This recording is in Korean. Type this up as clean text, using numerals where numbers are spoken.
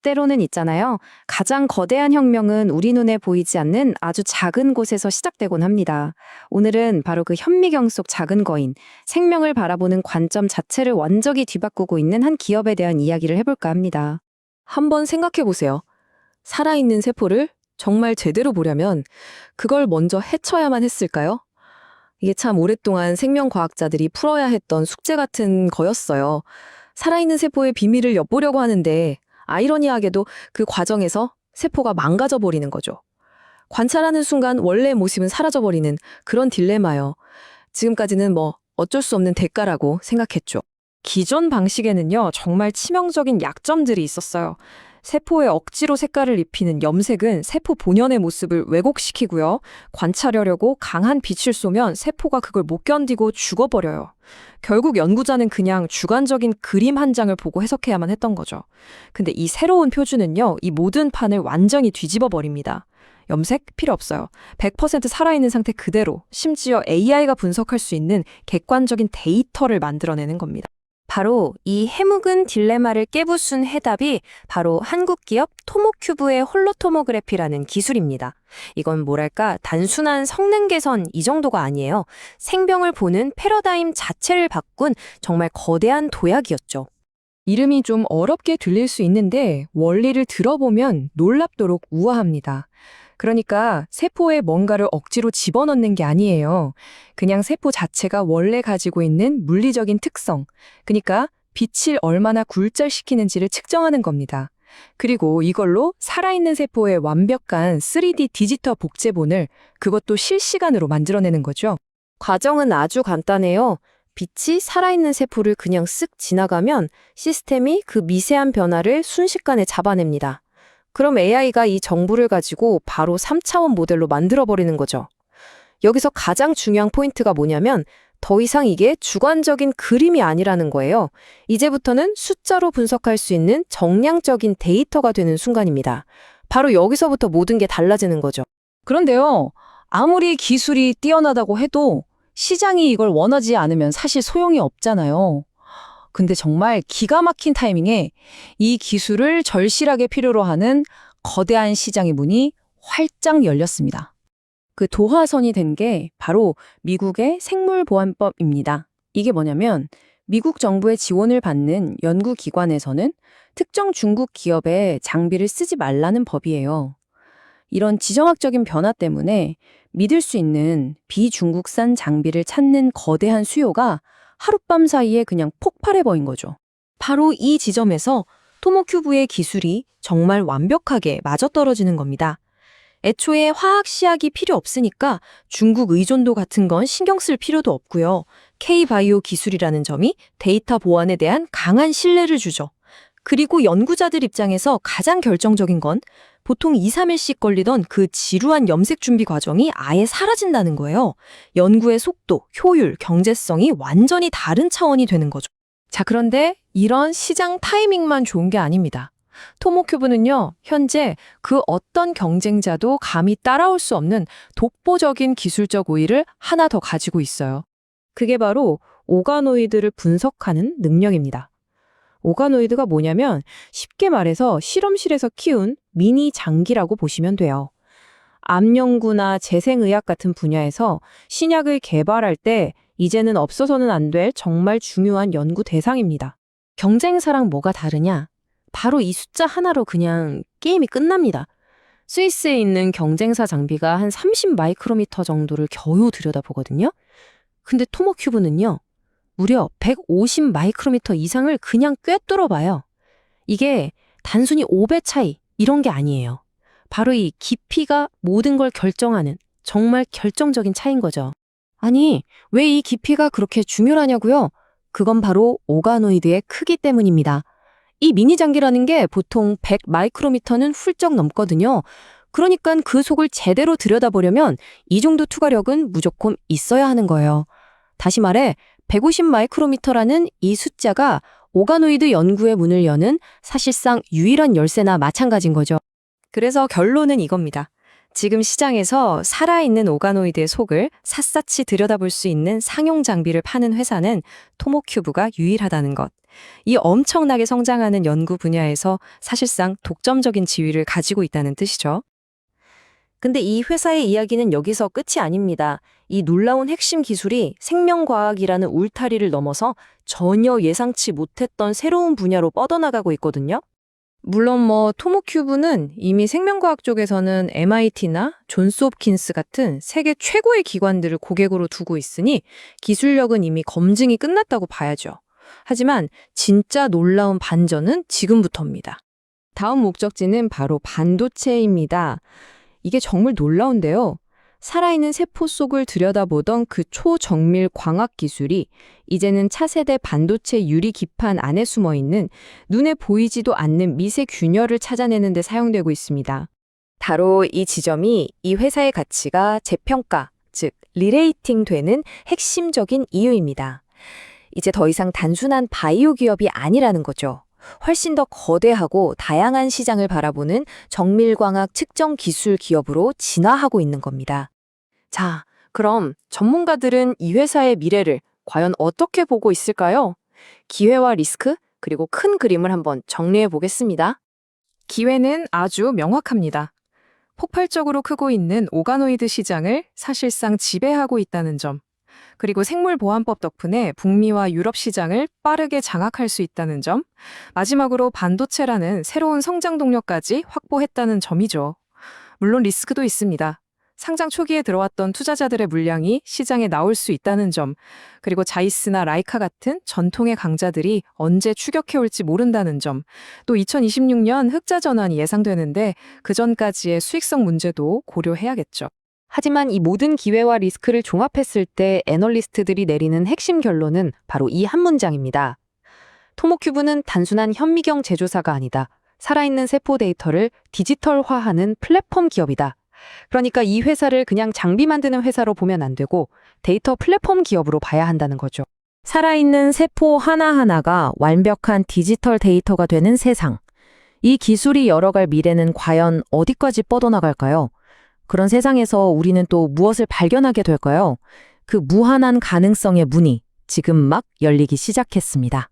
때로는 있잖아요. 가장 거대한 혁명은 우리 눈에 보이지 않는 아주 작은 곳에서 시작되곤 합니다. 오늘은 바로 그 현미경 속 작은 거인, 생명을 바라보는 관점 자체를 완전히 뒤바꾸고 있는 한 기업에 대한 이야기를 해볼까 합니다. 한번 생각해 보세요. 살아있는 세포를 정말 제대로 보려면 그걸 먼저 해쳐야만 했을까요? 이게 참 오랫동안 생명과학자들이 풀어야 했던 숙제 같은 거였어요. 살아있는 세포의 비밀을 엿보려고 하는데 아이러니하게도 그 과정에서 세포가 망가져 버리는 거죠. 관찰하는 순간 원래의 모습은 사라져 버리는 그런 딜레마요. 지금까지는 어쩔 수 없는 대가라고 생각했죠. 기존 방식에는요, 정말 치명적인 약점들이 있었어요. 세포에 억지로 색깔을 입히는 염색은 세포 본연의 모습을 왜곡시키고요. 관찰하려고 강한 빛을 쏘면 세포가 그걸 못 견디고 죽어버려요. 결국 연구자는 그냥 주관적인 그림 한 장을 보고 해석해야만 했던 거죠. 근데 이 새로운 표준은요, 이 모든 판을 완전히 뒤집어 버립니다. 염색 필요 없어요. 100% 살아있는 상태 그대로, 심지어 AI가 분석할 수 있는 객관적인 데이터를 만들어내는 겁니다. 바로 이 해묵은 딜레마를 깨부순 해답이 바로 한국 기업 토모큐브의 홀로토모그래피라는 기술입니다. 이건 뭐랄까 단순한 성능 개선 이 정도가 아니에요. 생명을 보는 패러다임 자체를 바꾼 정말 거대한 도약이었죠. 이름이 좀 어렵게 들릴 수 있는데 원리를 들어보면 놀랍도록 우아합니다. 그러니까 세포에 뭔가를 억지로 집어넣는 게 아니에요. 그냥 세포 자체가 원래 가지고 있는 물리적인 특성, 그러니까 빛을 얼마나 굴절시키는지를 측정하는 겁니다. 그리고 이걸로 살아있는 세포의 완벽한 3D 디지털 복제본을 그것도 실시간으로 만들어내는 거죠. 과정은 아주 간단해요. 빛이 살아있는 세포를 그냥 쓱 지나가면 시스템이 그 미세한 변화를 순식간에 잡아냅니다. 그럼 AI가 이 정보를 가지고 바로 3차원 모델로 만들어버리는 거죠. 여기서 가장 중요한 포인트가 뭐냐면 더 이상 이게 주관적인 그림이 아니라는 거예요. 이제부터는 숫자로 분석할 수 있는 정량적인 데이터가 되는 순간입니다. 바로 여기서부터 모든 게 달라지는 거죠. 그런데요, 아무리 기술이 뛰어나다고 해도 시장이 이걸 원하지 않으면 사실 소용이 없잖아요. 근데 정말 기가 막힌 타이밍에 이 기술을 절실하게 필요로 하는 거대한 시장의 문이 활짝 열렸습니다. 그 도화선이 된 게 바로 미국의 생물보안법입니다. 이게 뭐냐면 미국 정부의 지원을 받는 연구기관에서는 특정 중국 기업의 장비를 쓰지 말라는 법이에요. 이런 지정학적인 변화 때문에 믿을 수 있는 비중국산 장비를 찾는 거대한 수요가 하룻밤 사이에 그냥 폭발해버린 거죠. 바로 이 지점에서 토모큐브의 기술이 정말 완벽하게 맞아떨어지는 겁니다. 애초에 화학 시약이 필요 없으니까 중국 의존도 같은 건 신경 쓸 필요도 없고요. K-바이오 기술이라는 점이 데이터 보안에 대한 강한 신뢰를 주죠. 그리고 연구자들 입장에서 가장 결정적인 건 보통 2, 3일씩 걸리던 그 지루한 염색 준비 과정이 아예 사라진다는 거예요. 연구의 속도, 효율, 경제성이 완전히 다른 차원이 되는 거죠. 자, 그런데 이런 시장 타이밍만 좋은 게 아닙니다. 토모큐브는요, 현재 그 어떤 경쟁자도 감히 따라올 수 없는 독보적인 기술적 우위를 하나 더 가지고 있어요. 그게 바로 오가노이드를 분석하는 능력입니다. 오가노이드가 뭐냐면 쉽게 말해서 실험실에서 키운 미니 장기라고 보시면 돼요. 암 연구나 재생의학 같은 분야에서 신약을 개발할 때 이제는 없어서는 안 될 정말 중요한 연구 대상입니다. 경쟁사랑 뭐가 다르냐? 바로 이 숫자 하나로 그냥 게임이 끝납니다. 스위스에 있는 경쟁사 장비가 한 30 마이크로미터 정도를 겨우 들여다보거든요. 근데 토모큐브는요, 무려 150 마이크로미터 이상을 그냥 꿰뚫어 봐요. 이게 단순히 5배 차이 이런 게 아니에요. 바로 이 깊이가 모든 걸 결정하는 정말 결정적인 차이인 거죠. 아니, 왜 이 깊이가 그렇게 중요하냐고요? 그건 바로 오가노이드의 크기 때문입니다. 이 미니 장기라는 게 보통 100 마이크로미터는 훌쩍 넘거든요. 그러니까 그 속을 제대로 들여다보려면 이 정도 투과력은 무조건 있어야 하는 거예요. 다시 말해 150 마이크로미터라는 이 숫자가 오가노이드 연구의 문을 여는 사실상 유일한 열쇠나 마찬가지인 거죠. 그래서 결론은 이겁니다. 지금 시장에서 살아있는 오가노이드의 속을 샅샅이 들여다볼 수 있는 상용 장비를 파는 회사는 토모큐브가 유일하다는 것. 이 엄청나게 성장하는 연구 분야에서 사실상 독점적인 지위를 가지고 있다는 뜻이죠. 근데 이 회사의 이야기는 여기서 끝이 아닙니다. 이 놀라운 핵심 기술이 생명과학이라는 울타리를 넘어서 전혀 예상치 못했던 새로운 분야로 뻗어나가고 있거든요. 물론 토모큐브는 이미 생명과학 쪽에서는 MIT나 존스홉킨스 같은 세계 최고의 기관들을 고객으로 두고 있으니 기술력은 이미 검증이 끝났다고 봐야죠. 하지만 진짜 놀라운 반전은 지금부터입니다. 다음 목적지는 바로 반도체입니다. 이게 정말 놀라운데요. 살아있는 세포 속을 들여다보던 그 초정밀 광학 기술이 이제는 차세대 반도체 유리 기판 안에 숨어있는 눈에 보이지도 않는 미세 균열을 찾아내는 데 사용되고 있습니다. 바로 이 지점이 이 회사의 가치가 재평가, 즉 리레이팅 되는 핵심적인 이유입니다. 이제 더 이상 단순한 바이오 기업이 아니라는 거죠. 훨씬 더 거대하고 다양한 시장을 바라보는 정밀광학 측정 기술 기업으로 진화하고 있는 겁니다. 자, 그럼 전문가들은 이 회사의 미래를 과연 어떻게 보고 있을까요? 기회와 리스크, 그리고 큰 그림을 한번 정리해 보겠습니다. 기회는 아주 명확합니다. 폭발적으로 크고 있는 오가노이드 시장을 사실상 지배하고 있다는 점, 그리고 생물보안법 덕분에 북미와 유럽 시장을 빠르게 장악할 수 있다는 점, 마지막으로 반도체라는 새로운 성장 동력까지 확보했다는 점이죠. 물론 리스크도 있습니다. 상장 초기에 들어왔던 투자자들의 물량이 시장에 나올 수 있다는 점, 그리고 자이스나 라이카 같은 전통의 강자들이 언제 추격해올지 모른다는 점, 또 2026년 흑자 전환이 예상되는데 그 전까지의 수익성 문제도 고려해야겠죠. 하지만 이 모든 기회와 리스크를 종합했을 때 애널리스트들이 내리는 핵심 결론은 바로 이 한 문장입니다. 토모큐브는 단순한 현미경 제조사가 아니다. 살아있는 세포 데이터를 디지털화하는 플랫폼 기업이다. 그러니까 이 회사를 그냥 장비 만드는 회사로 보면 안 되고 데이터 플랫폼 기업으로 봐야 한다는 거죠. 살아있는 세포 하나하나가 완벽한 디지털 데이터가 되는 세상. 이 기술이 열어갈 미래는 과연 어디까지 뻗어나갈까요? 그런 세상에서 우리는 또 무엇을 발견하게 될까요? 그 무한한 가능성의 문이 지금 막 열리기 시작했습니다.